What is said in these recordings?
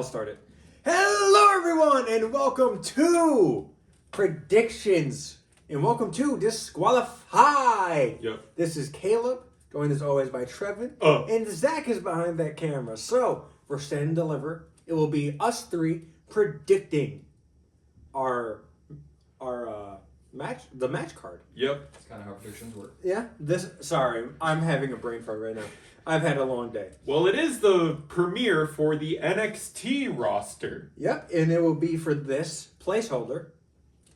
I'll start it. Hello, everyone, and welcome to Predictions. And welcome to Disqualified. Yep. This is Caleb, joined as always by Trevin. And Zach is behind that camera. So, for Stand and Deliver, it will be us three predicting our match card. Yep. That's kind of how predictions work. Yeah. Sorry, I'm having a brain fart right now. I've had a long day. Well, it is the premiere for the NXT roster. Yep, and it will be for this placeholder.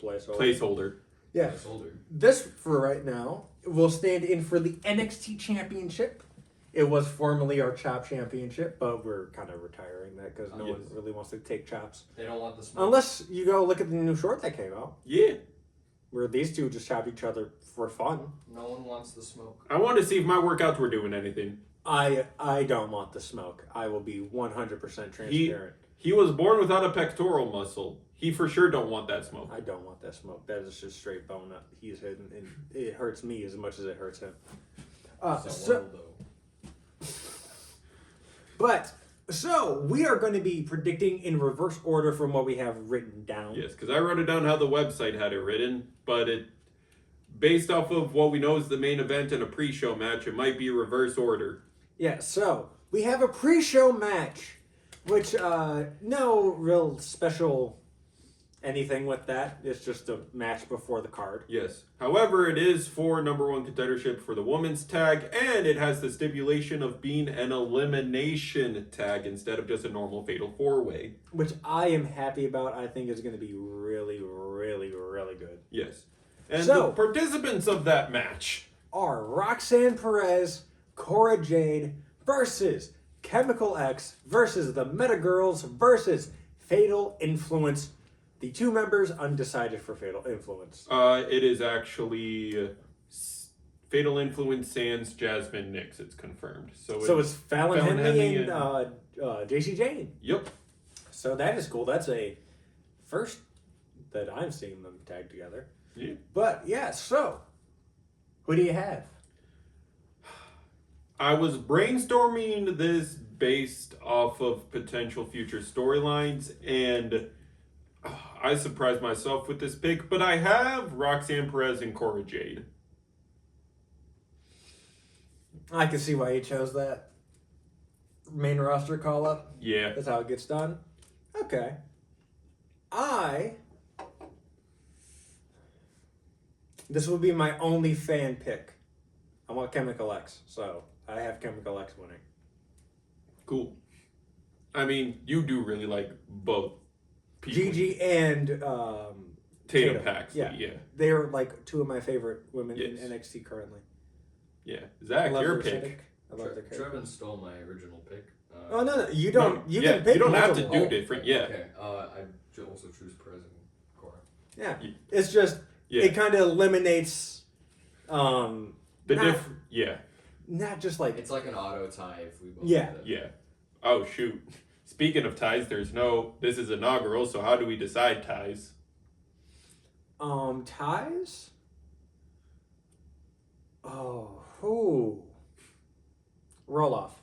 Placeholder. Yeah. Placeholder. This, for right now, will stand in for the NXT Championship. It was formerly our Chop Championship, but we're kind of retiring that because no one really wants to take chops. They don't want the smoke. Unless you go look at the new short that came out, Yeah. where these two just chop each other for fun. No one wants the smoke. I wanted to see if my workouts were doing anything. I don't want the smoke. I will be 100% transparent. He was born without a pectoral muscle. He for sure don't want that smoke. I don't want that smoke. That is just straight bone up. He's hidden, and it hurts me as much as it hurts him. So we are going to be predicting in reverse order from what we have written down. Yes, because I wrote it down how the website had it written, but it based off of what we know is the main event and a pre-show match, it might be reverse order. Yeah, so we have a pre-show match, which no real special anything with that. It's just a match before the card. Yes. However, it is for number one contendership for the women's tag, and it has the stipulation of being an elimination tag instead of just a normal fatal four-way. Which I am happy about. I think is going to be really, really, really good. Yes. And So- the participants of that match Are Roxanne Perez, Cora Jade versus Chemical X versus the Meta Girls versus Fatal Influence. The two members undecided for Fatal Influence. it is actually Fatal Influence sans Jasmine Nix. It's confirmed. So it's Fallon Henley and JC Jane. Yep. So that is cool. That's a first that I'm seeing them tag together. Yeah. But yeah, so who do you have? I was brainstorming this based off of potential future storylines, and I surprised myself with this pick, but I have Roxanne Perez and Cora Jade. I can see why you chose that. Main roster call up. Yeah. That's how it gets done. Okay. This will be my only fan pick. I want Chemical X, so I have Chemical X winning. Cool. I mean, you do really like both people. Gigi and Tatum Paxley, yeah. They're like two of my favorite women Yes. in NXT currently. Yeah. I Zach, love your their pick. aesthetic. I love their character. Trevin stole my original pick. Oh no, you don't. You yeah, can pick you don't have to multiple. do different. Yeah. Okay. I also choose Perez and Cora. Yeah, Yeah. it's just Yeah. it kind of eliminates The not- different. Yeah. not just like It's like an auto tie if we both Yeah. did it. Yeah. Oh shoot. Speaking of ties, this is inaugural, so how do we decide ties? ties. Oh, roll off.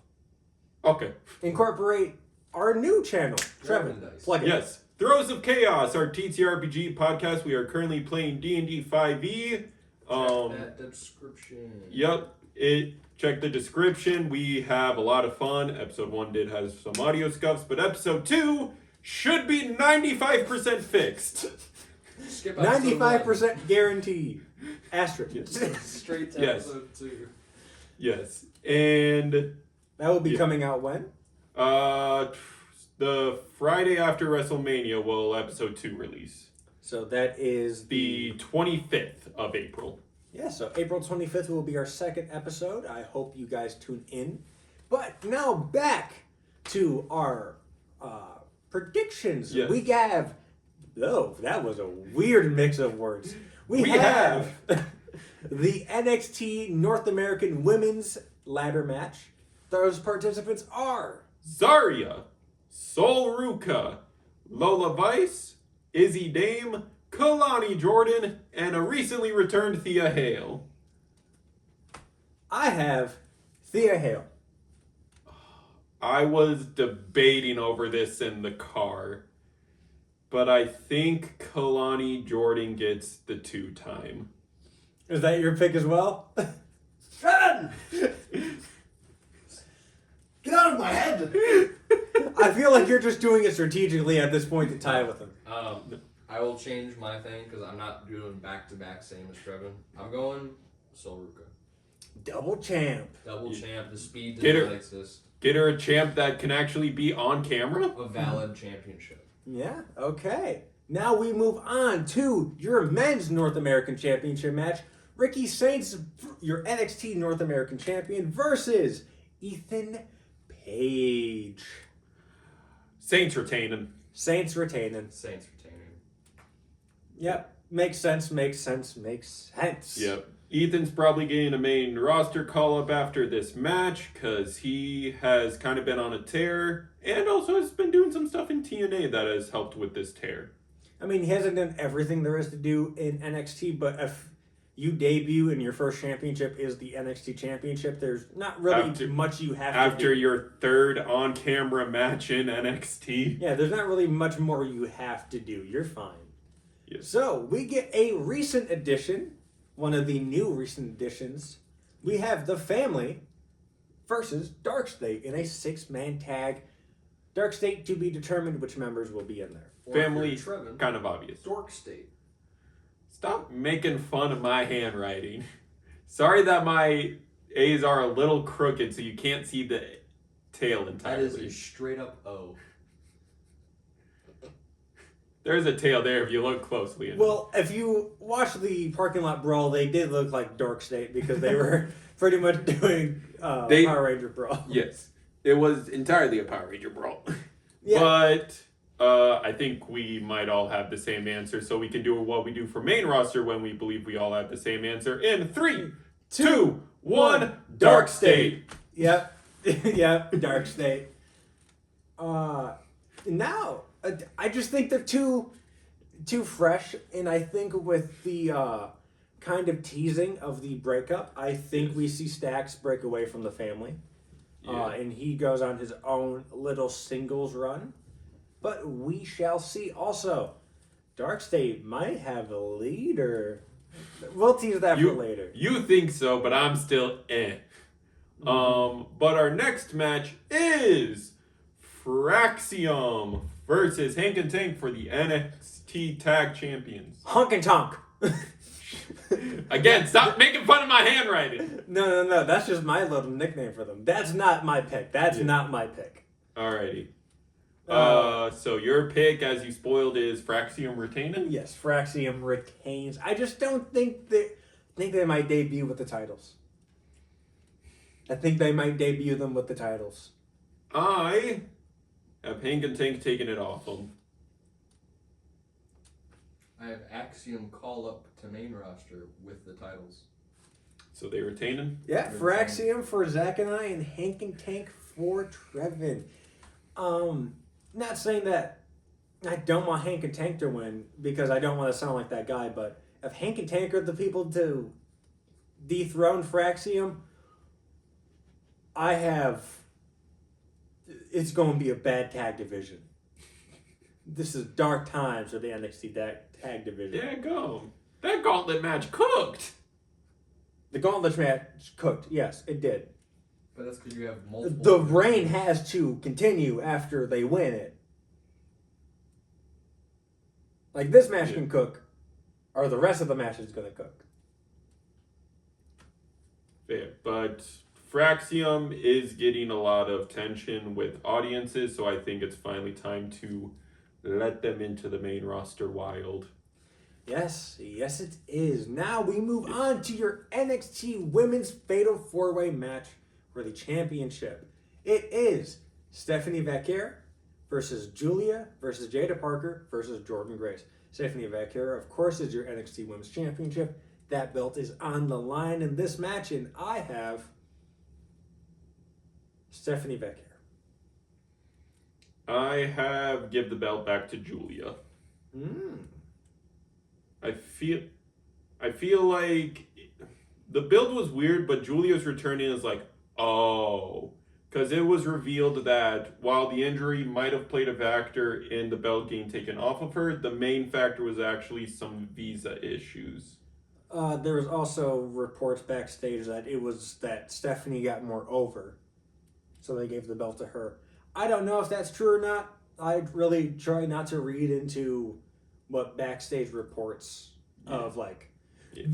Okay. Incorporate our new channel. Trevin, Merchandise. plug it. Yes. Throes of Chaos, our TTRPG podcast. We are currently playing D&D 5e. Check that description. Yep. Check the description. We have a lot of fun. Episode 1 did have some audio scuffs, but episode 2 should be 95% fixed. Skip episode 95% guaranteed. Asterisk. one. Straight to Yes. episode 2. Yes. And That will be Yeah. coming out when? the Friday after WrestleMania will episode 2 release. So that is The 25th of April. Yeah, so April 25th will be our second episode. I hope you guys tune in. But now back to our predictions. Yes. We have... Oh, that was a weird mix of words. We We have the NXT North American Women's Ladder Match. Those participants are... Zarya, Sol Ruka, Lola Vice, Izzy Dame, Kalani Jordan, and a recently returned Thea Hale. I have Thea Hale. I was debating over this in the car, but I think Kalani Jordan gets the 2-time. Is that your pick as well? Trevin! Get out of my head! I feel like you're just doing it strategically at this point to tie with him. I will change my thing because I'm not doing back-to-back same as Trevin. I'm going Solruka. Double champ. Double champ. The speed Get her. does not exist. Get her a champ that can actually be on camera? A valid championship. Yeah, okay. Now we move on to your men's North American Championship match. Ricky Saints, your NXT North American Champion, versus Ethan Page. Saints retaining. Saints retaining. Saints retaining. Yep. Makes sense, makes sense, makes sense. Yep. Ethan's probably getting a main roster call-up after this match because he has kind of been on a tear and also has been doing some stuff in TNA that has helped with this tear. I mean, he hasn't done everything there is to do in NXT, but if you debut and your first championship is the NXT Championship, there's not really much you have to do. After your third on-camera match in NXT. Yeah, there's not really much more you have to do. You're fine. Yes. So, we get a recent addition, one of the new recent additions. We have The Family versus Dark State in a 6-man tag. Dark State to be determined which members will be in there. Or Family, if you're Trevin, kind of obvious. Dork State. Stop making fun of my handwriting. Sorry that my A's are a little crooked so you can't see the tail That entirely. is a straight up O. There's a tail there if you look closely enough. Well, if you watch the parking lot brawl, they did look like Dark State because they were pretty much doing Power Ranger brawl. Yes. It was entirely a Power Ranger brawl. Yeah. But I think we might all have the same answer, so we can do what we do for main roster when we believe we all have the same answer. In 3, 2, 1, Dark State. Yep. Yep, Dark State. Now, I just think they're too fresh, and I think with the kind of teasing of the breakup, I think we see Stax break away from the family. Yeah. And he goes on his own little singles run. But we shall see. Also, Dark State might have a leader. We'll tease that for later. You think so, but I'm still eh. But our next match is Fraxium versus Hank and Tank for the NXT Tag Champions. Hunk and Tonk. Again, stop making fun of my handwriting. No. That's just my little nickname for them. That's not my pick. That's not my pick. Alrighty. So your pick, as you spoiled, is Fraxium retaining? Yes, Fraxium retains. I just don't think they might debut with the titles. I think they might debut them with the titles. I have Hank and Tank taking it off them. I have Axiom call up to main roster with the titles. So they retaining? Yeah, Fraxium for Zach and I, and Hank and Tank for Trevin. Not saying that I don't want Hank and Tank to win because I don't want to sound like that guy, but if Hank and Tank are the people to dethrone Fraxium, it's going to be a bad tag division. This is dark times for the NXT tag division. Yeah, go. That gauntlet match cooked. The gauntlet match cooked. Yes, it did. But that's because you have multiple. The reign has to continue after they win it. Like, this match can cook, or the rest of the match is going to cook. Fair, but Fraxium is getting a lot of tension with audiences, so I think it's finally time to let them into the main roster wild. Yes it is. Now we move on to your NXT Women's Fatal 4-Way match for the championship. It is Stephanie Vaquer versus Julia versus Jada Parker versus Jordan Grace. Stephanie Vaquer, of course, is your NXT Women's Championship. That belt is on the line in this match, and I have Stephanie Vaquer. I have give the belt back to Julia. I feel like the build was weird, but Julia's returning is like, oh, Because it was revealed that while the injury might have played a factor in the belt getting taken off of her, the main factor was actually some visa issues. There was also reports backstage that it was that Stephanie got more over, so they gave the belt to her. I don't know if that's true or not. I really try not to read into what backstage reports of like Yeah.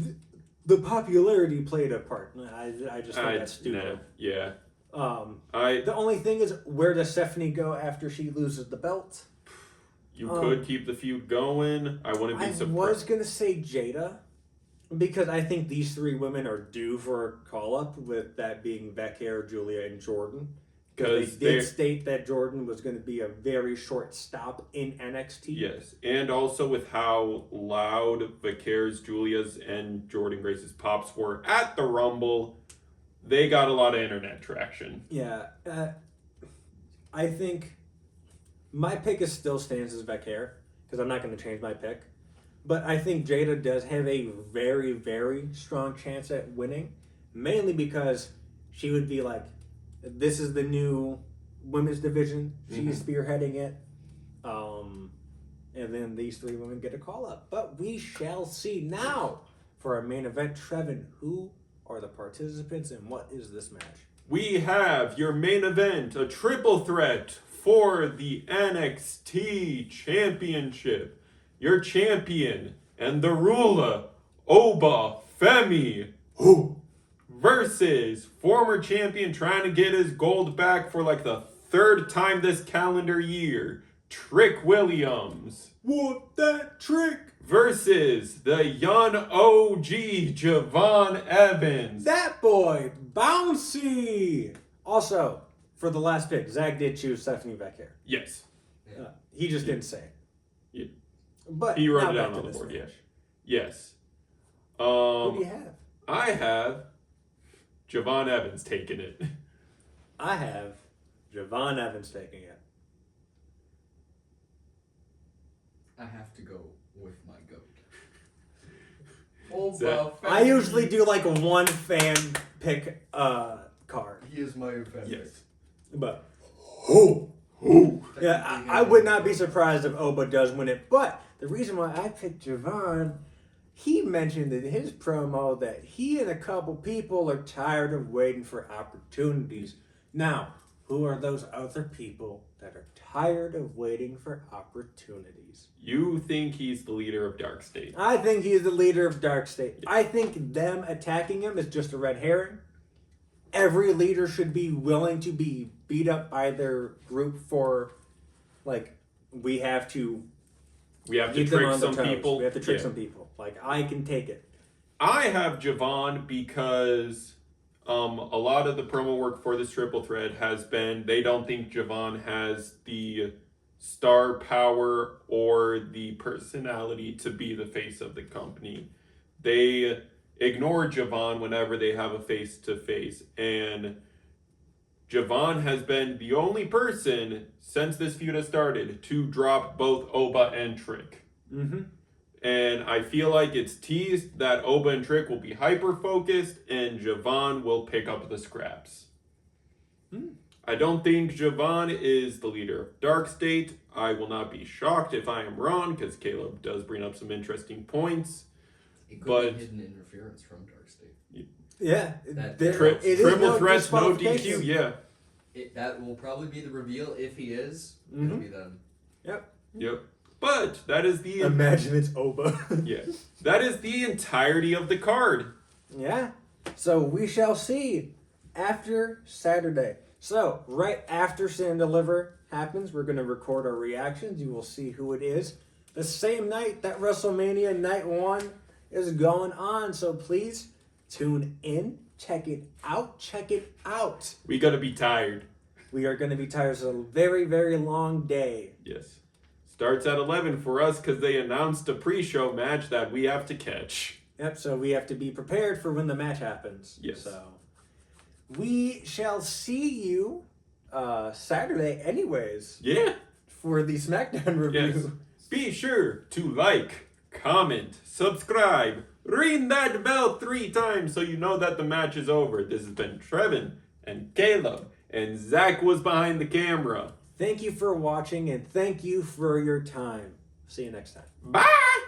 the popularity played a part. I just think that's stupid. Nah, yeah. The only thing is, where does Stephanie go after she loses the belt? You could keep the feud going. I wouldn't be I surprised. was gonna say Jada, because I think these three women are due for a call up, with that being Becker, Julia, and Jordan. Because they did state that Jordan was going to be a very short stop in NXT. Yes, and also with how loud Vickers, Julia's, and Jordan Grace's pops were at the Rumble, they got a lot of internet traction. Yeah, I think my pick is still stands as Becker, because I'm not going to change my pick. But I think Jada does have a very, very strong chance at winning, mainly because she would be like, this is the new women's division. She's spearheading it. And then these three women get a call up. But we shall see. Now, for our main event, Trevin, who are the participants and what is this match? We have your main event, a triple threat for the NXT Championship. Your champion and the ruler, Oba Femi, versus former champion trying to get his gold back for like the third time this calendar year, Trick Williams. What that trick? Versus the young OG, Javon Evans. That boy, bouncy. Also, for the last pick, Zach did choose Stephanie Becker. Yes. He just didn't say. Yeah. But He wrote now it down back on to the this board, match. yes. Who do you have? I have Javon Evans taking it. I have Javon Evans taking it. I have to go with my goat. Oh, Zach. I usually do like a one fan pick card. He is my offender. Yes. But Oh. yeah, I would not be surprised if Oba does win it. But the reason why I picked Javon, he mentioned in his promo that he and a couple people are tired of waiting for opportunities. Now, who are those other people that are tired of waiting for opportunities? You think he's the leader of Dark State? I think he's the leader of Dark State. I think them attacking him is just a red herring. Every leader should be willing to be beat up by their group for, like, we have to We have to keep them trick on the some toes. people. We have to trick Yeah. some people. Like, I can take it. I have Javon because a lot of the promo work for this triple threat has been they don't think Javon has the star power or the personality to be the face of the company. They ignore Javon whenever they have a face-to-face, and Javon has been the only person since this feud has started to drop both Oba and Trick. Mm-hmm. And I feel like it's teased that Oba and Trick will be hyper-focused and Javon will pick up the scraps. I don't think Javon is the leader of Dark State. I will not be shocked if I am wrong, because Caleb does bring up some interesting points. It could But- be hidden interference from Dark State. Yeah. That- there- Tri- it is Triple no threats, no DQ, disqualification. yeah. That will probably be the reveal if he is. It'll Mhm. be then. Yep. But that is the Imagine it's Oba. yeah. That is the entirety of the card. Yeah. So we shall see after Saturday. So right after Stand Deliver happens, we're going to record our reactions. You will see who it is. The same night that WrestleMania Night 1 is going on. So please tune in. Check it out. Check it out. We gotta be tired. We are going to be tired. It's a very, very long day. Yes. Starts at 11 for us because they announced a pre-show match that we have to catch. Yep, so we have to be prepared for when the match happens. Yes. So we shall see you Saturday anyways Yeah. for the SmackDown review. Yes. Be sure to like, comment, subscribe, ring that bell 3 times so you know that the match is over. This has been Trevin and Caleb, And Zach was behind the camera. Thank you for watching and thank you for your time. See you next time. Bye!